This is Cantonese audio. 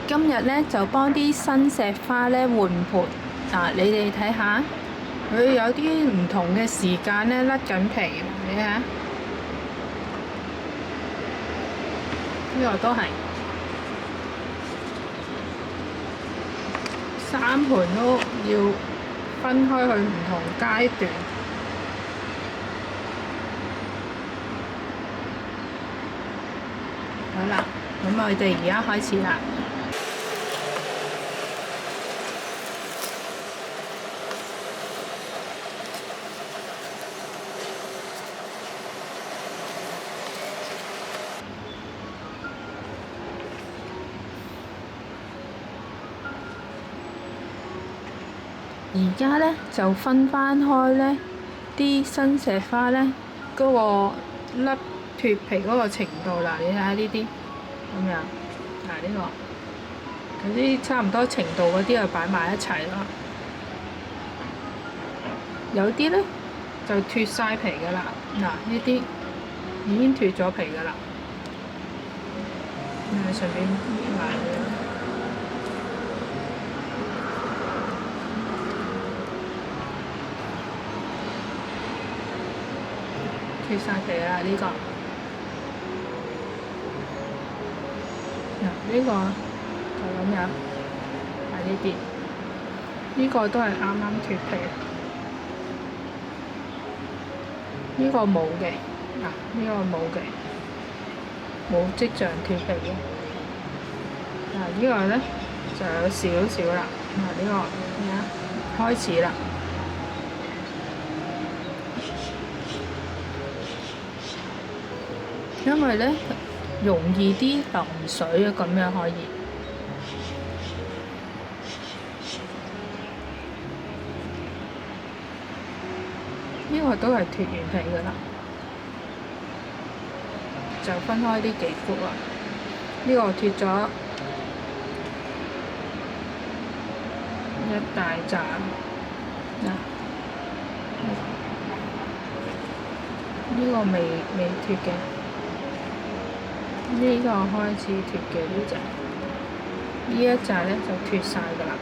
今日咧就幫啲新石花咧換盆啊！你哋睇下，佢有啲唔同嘅時間咧甩緊皮，你睇下，呢個都係3盆都要分開去唔同階段。好啦，咁我哋而家開始啦。而家咧就分翻開咧啲新石花咧嗰個甩脱皮嗰個程度啦，你睇下呢啲咁樣，呢個嗰啲差唔多程度嗰啲就擺埋一齊啦。有啲咧就脱晒皮㗎啦，呢啲已經脱咗皮㗎啦，順便搣埋佢。脱晒皮啦呢個，呢個就咁樣，係呢啲，呢個都係啱啱脱皮，呢個冇嘅，呢個冇嘅，冇跡象脱皮嘅，呢個咧就有少少啦，呢個而家開始啦。因為咧容易啲淋水啊，咁樣可以。呢個都係脱完皮㗎啦，就分開啲幾幅啦。呢個脱咗一大紮，呢個未脱嘅。呢個開始脱嘅呢隻，呢一紮咧就脱晒㗎啦。